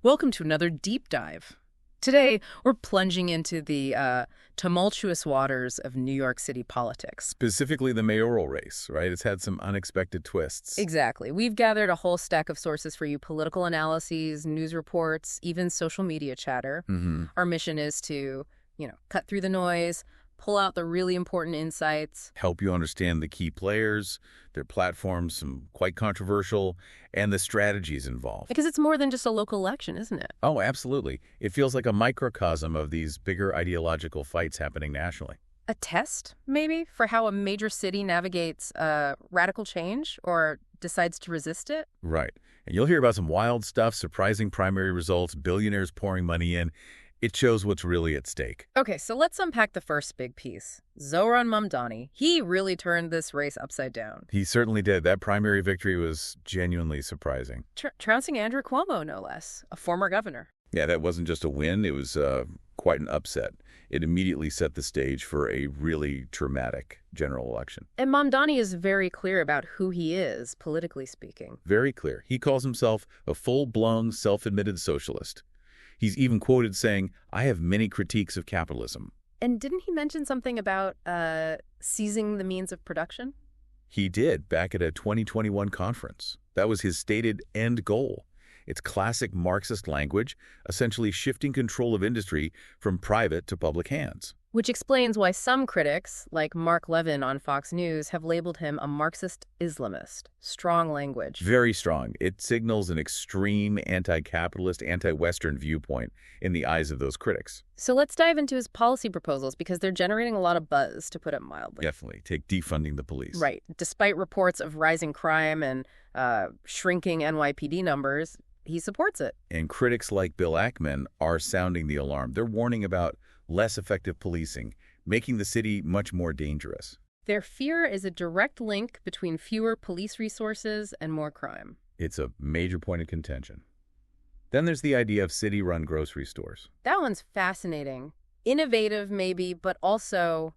Welcome to another deep dive. Today, we're plunging into the tumultuous waters of New York City politics. Specifically the mayoral race, right? It's had some unexpected twists. Exactly. We've gathered a whole stack of sources for you, political analyses, news reports, even social media chatter. Our mission is to, cut through the noise, pull out the really important insights. Help you understand the key players, their platforms, some quite controversial, and the strategies involved. Because it's more than just a local election, isn't it? Oh, absolutely. It feels like a microcosm of these bigger ideological fights happening nationally. A test, maybe, for how a major city navigates radical change or decides to resist it? Right. And you'll hear about some wild stuff, surprising primary results, billionaires pouring money in. It shows what's really at stake. Okay, so let's unpack the first big piece. Zohran Mamdani. He really turned this race upside down. He certainly did. That primary victory was genuinely surprising. Trouncing Andrew Cuomo, no less, a former governor. Yeah, that wasn't just a win. It was quite an upset. It immediately set the stage for a really traumatic general election. And Mamdani is very clear about who he is, politically speaking. Very clear. He calls himself a full-blown, self-admitted socialist. He's even quoted saying, "I have many critiques of capitalism." And didn't he mention something about seizing the means of production? He did, back at a 2021 conference. That was his stated end goal. It's classic Marxist language, essentially shifting control of industry from private to public hands. Which explains why some critics, like Mark Levin on Fox News, have labeled him a Marxist Islamist. Strong language. Very strong. It signals an extreme anti-capitalist, anti-Western viewpoint in the eyes of those critics. So let's dive into his policy proposals because they're generating a lot of buzz, to put it mildly. Definitely. Take defunding the police. Right. Despite reports of rising crime and shrinking NYPD numbers, he supports it. And critics like Bill Ackman are sounding the alarm. They're warning about less effective policing, making the city much more dangerous. Their fear is a direct link between fewer police resources and more crime. It's a major point of contention. Then there's the idea of city-run grocery stores. That one's fascinating. Innovative, maybe, but also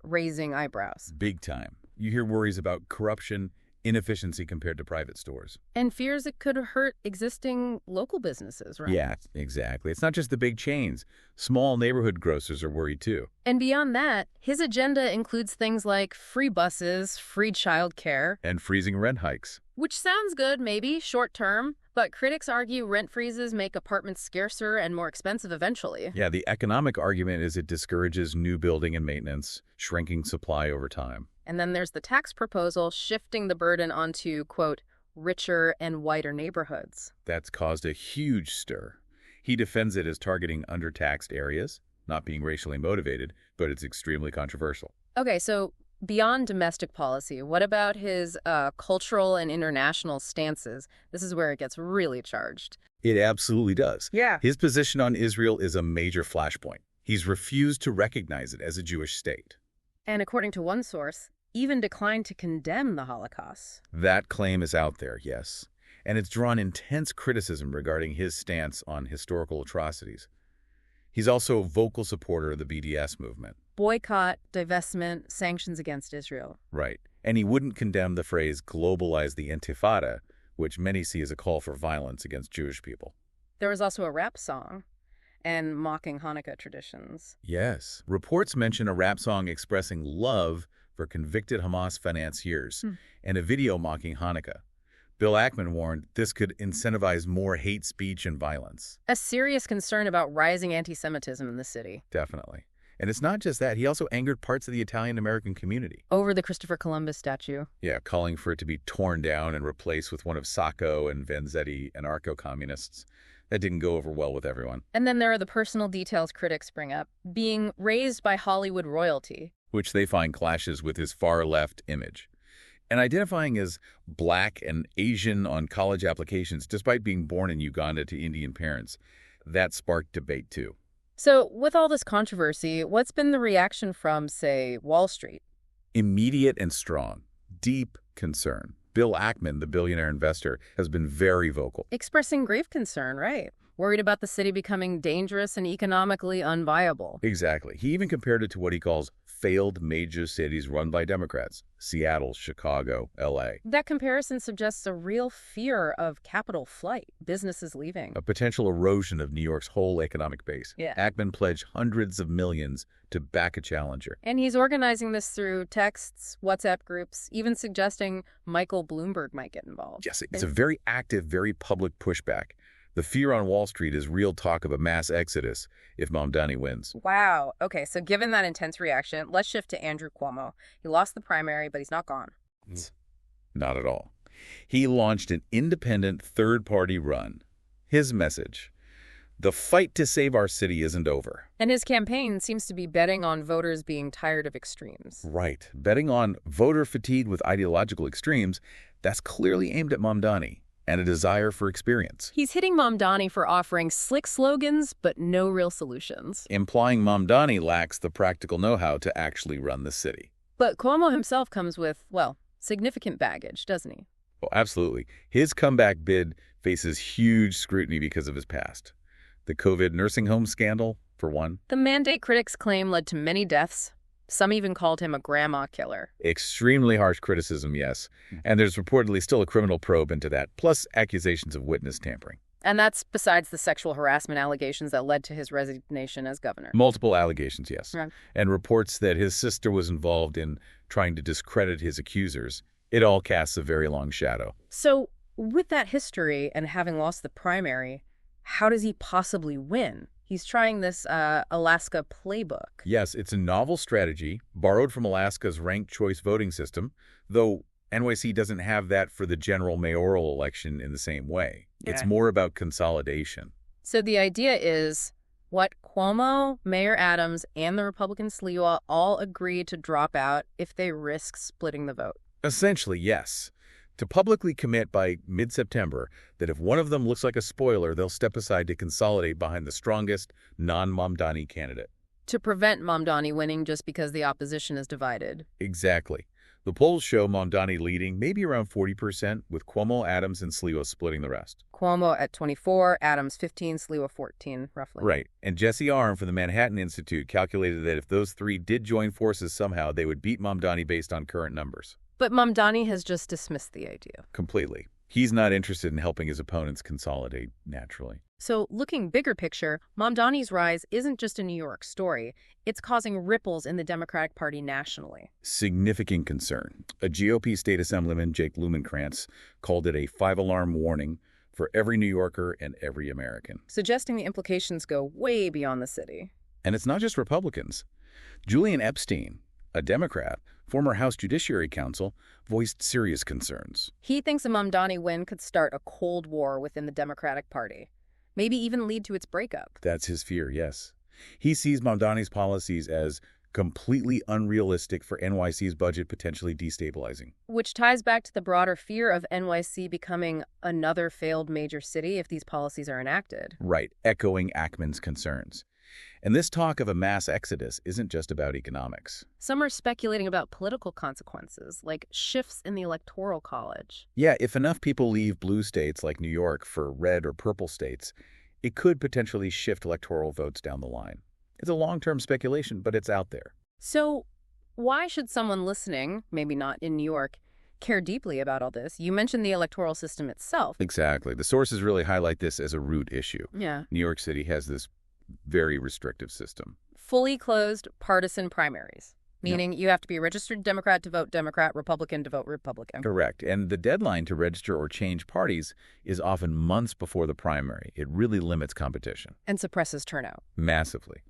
raising eyebrows. Big time. You hear worries about corruption, inefficiency compared to private stores. And fears it could hurt existing local businesses, right? Yeah, exactly. It's not just the big chains. Small neighborhood grocers are worried too. And beyond that, his agenda includes things like free buses, free childcare. And freezing rent hikes. Which sounds good, maybe, short term, but critics argue rent freezes make apartments scarcer and more expensive eventually. Yeah, the economic argument is it discourages new building and maintenance, shrinking supply over time. And then there's the tax proposal shifting the burden onto, quote, richer and whiter neighborhoods. That's caused a huge stir. He defends it as targeting undertaxed areas, not being racially motivated, but it's extremely controversial. Okay, so beyond domestic policy, what about his cultural and international stances? This is where it gets really charged. It absolutely does. Yeah. His position on Israel is a major flashpoint. He's refused to recognize it as a Jewish state. And according to one source, even declined to condemn the Holocaust. That claim is out there, yes. And it's drawn intense criticism regarding his stance on historical atrocities. He's also a vocal supporter of the BDS movement. Boycott, divestment, sanctions against Israel. Right. And he wouldn't condemn the phrase globalize the intifada, which many see as a call for violence against Jewish people. There was also a rap song and mocking Hanukkah traditions. Yes. Reports mention a rap song expressing love for convicted Hamas financiers and a video mocking Hanukkah. Bill Ackman warned this could incentivize more hate speech and violence. A serious concern about rising anti-Semitism in the city. Definitely. And it's not just that. He also angered parts of the Italian-American community. Over the Christopher Columbus statue. Yeah, calling for it to be torn down and replaced with one of Sacco and Vanzetti anarcho-communists. That didn't go over well with everyone. And then there are the personal details critics bring up, being raised by Hollywood royalty, which they find clashes with his far-left image. And identifying as Black and Asian on college applications, despite being born in Uganda to Indian parents, that sparked debate too. So with all this controversy, what's been the reaction from, say, Wall Street? Immediate and strong. Deep concern. Bill Ackman, the billionaire investor, has been very vocal. Expressing grave concern, right? worried about the city becoming dangerous and economically unviable. Exactly. He even compared it to what he calls failed major cities run by Democrats: Seattle, Chicago, L.A. That comparison suggests a real fear of capital flight, businesses leaving. A potential erosion of New York's whole economic base. Yeah. Ackman pledged hundreds of millions to back a challenger. And he's organizing this through texts, WhatsApp groups, even suggesting Michael Bloomberg might get involved. Yes, it's a very active, very public pushback. The fear on Wall Street is real talk of a mass exodus if Mamdani wins. Wow. Okay, so given that intense reaction, let's shift to Andrew Cuomo. He lost the primary, but he's not gone. Not at all. He launched an independent third-party run. His message: the fight to save our city isn't over. And his campaign seems to be betting on voters being tired of extremes. Right. Betting on voter fatigue with ideological extremes, that's clearly aimed at Mamdani and a desire for experience. He's hitting Mamdani for offering slick slogans, but no real solutions. Implying Mamdani lacks the practical know-how to actually run the city. But Cuomo himself comes with, well, significant baggage, doesn't he? Oh, absolutely. His comeback bid faces huge scrutiny because of his past. The COVID nursing home scandal, for one. The mandate critics claim led to many deaths. Some even called him a grandma killer. Extremely harsh criticism, yes. And there's reportedly still a criminal probe into that, plus accusations of witness tampering. And that's besides the sexual harassment allegations that led to his resignation as governor. Multiple allegations, yes. Right. And reports that his sister was involved in trying to discredit his accusers. It all casts a very long shadow. So, with that history and having lost the primary, how does he possibly win? He's trying this Alaska playbook. Yes, it's a novel strategy borrowed from Alaska's ranked choice voting system, though NYC doesn't have that for the general mayoral election in the same way. Yeah. It's more about consolidation. So the idea is what Cuomo, Mayor Adams, and the Republican Sliwa all agree to drop out if they risk splitting the vote. Essentially, yes. To publicly commit by mid-September that if one of them looks like a spoiler, they'll step aside to consolidate behind the strongest non-Mamdani candidate. To prevent Mamdani winning just because the opposition is divided. Exactly. The polls show Mamdani leading maybe around 40%, with Cuomo, Adams, and Sliwa splitting the rest. Cuomo at 24, Adams 15, Sliwa 14, roughly. Right. And Jesse Arm from the Manhattan Institute calculated that if those three did join forces somehow, they would beat Mamdani based on current numbers. But Mamdani has just dismissed the idea. Completely. He's not interested in helping his opponents consolidate naturally. So, looking bigger picture, Mamdani's rise isn't just a New York story. It's causing ripples in the Democratic Party nationally. Significant concern. A GOP state assemblyman, Jake Blumenkrantz, called it a five-alarm warning for every New Yorker and every American. Suggesting the implications go way beyond the city. And it's not just Republicans. Julian Epstein, a Democrat, former House Judiciary Counsel, voiced serious concerns. He thinks a Mamdani win could start a Cold War within the Democratic Party, maybe even lead to its breakup. That's his fear, yes. He sees Mamdani's policies as completely unrealistic for NYC's budget, potentially destabilizing. Which ties back to the broader fear of NYC becoming another failed major city if these policies are enacted. Right, echoing Ackman's concerns. And this talk of a mass exodus isn't just about economics. Some are speculating about political consequences, like shifts in the Electoral College. Yeah, if enough people leave blue states like New York for red or purple states, it could potentially shift electoral votes down the line. It's a long-term speculation, but it's out there. So why should someone listening, maybe not in New York, care deeply about all this? You mentioned the electoral system itself. Exactly. The sources really highlight this as a root issue. Yeah. New York City has this very restrictive system. Fully closed partisan primaries, meaning you have to be a registered Democrat to vote Democrat, Republican to vote Republican. Correct. And the deadline to register or change parties is often months before the primary. It really limits competition. And suppresses turnout. Massively.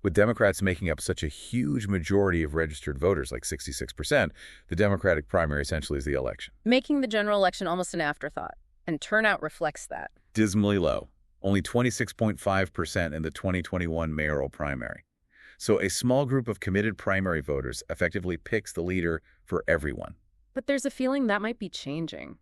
With Democrats making up such a huge majority of registered voters, like 66%, the Democratic primary essentially is the election. Making the general election almost an afterthought. And turnout reflects that. Dismally low. Only 26.5% in the 2021 mayoral primary. So a small group of committed primary voters effectively picks the leader for everyone. But there's a feeling that might be changing.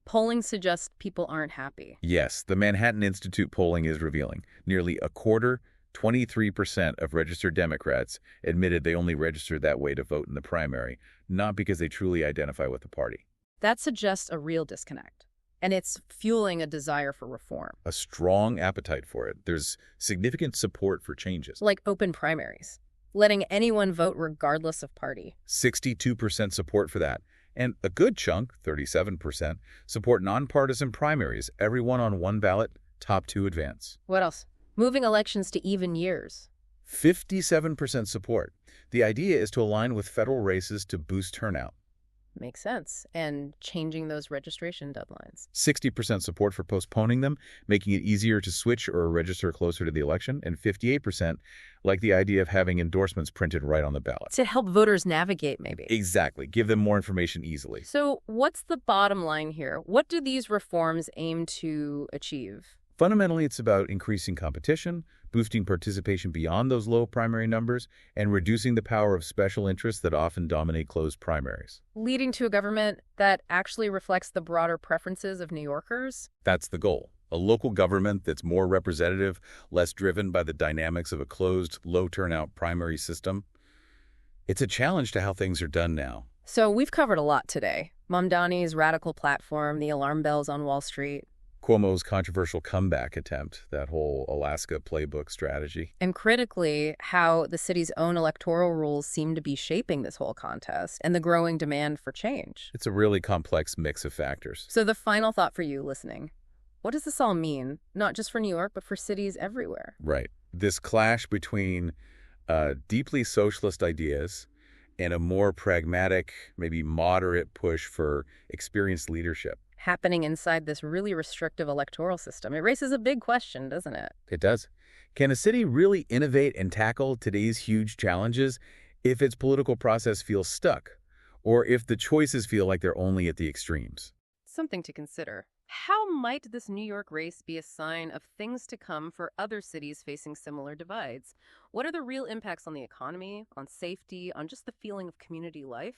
Polling suggests people aren't happy. Yes, the Manhattan Institute polling is revealing. Nearly a quarter, 23% of registered Democrats admitted they only registered that way to vote in the primary, not because they truly identify with the party. That suggests a real disconnect. And it's fueling a desire for reform. A strong appetite for it. There's significant support for changes. Like open primaries, letting anyone vote regardless of party. 62% support for that. And a good chunk, 37%, support nonpartisan primaries, everyone on one ballot, top two advance. What else? Moving elections to even years. 57% support. The idea is to align with federal races to boost turnout. Makes sense. And changing those registration deadlines. 60% support for postponing them, making it easier to switch or register closer to the election, and 58% like the idea of having endorsements printed right on the ballot. To help voters navigate, maybe. Exactly. Give them more information easily. So what's the bottom line here? What do these reforms aim to achieve? Fundamentally, it's about increasing competition, boosting participation beyond those low primary numbers, and reducing the power of special interests that often dominate closed primaries. Leading to a government that actually reflects the broader preferences of New Yorkers? That's the goal. A local government that's more representative, less driven by the dynamics of a closed, low-turnout primary system. It's a challenge to how things are done now. So we've covered a lot today. Mamdani's radical platform, the alarm bells on Wall Street. Cuomo's controversial comeback attempt, that whole Alaska playbook strategy. And critically, how the city's own electoral rules seem to be shaping this whole contest and the growing demand for change. It's a really complex mix of factors. So the final thought for you listening, what does this all mean? Not just for New York, but for cities everywhere. Right. This clash between deeply socialist ideas and a more pragmatic, maybe moderate push for experienced leadership. Happening inside this really restrictive electoral system. It raises a big question, doesn't it? It does. Can a city really innovate and tackle today's huge challenges if its political process feels stuck, or if the choices feel like they're only at the extremes? Something to consider. How might this New York race be a sign of things to come for other cities facing similar divides? What are the real impacts on the economy, on safety, on just the feeling of community life?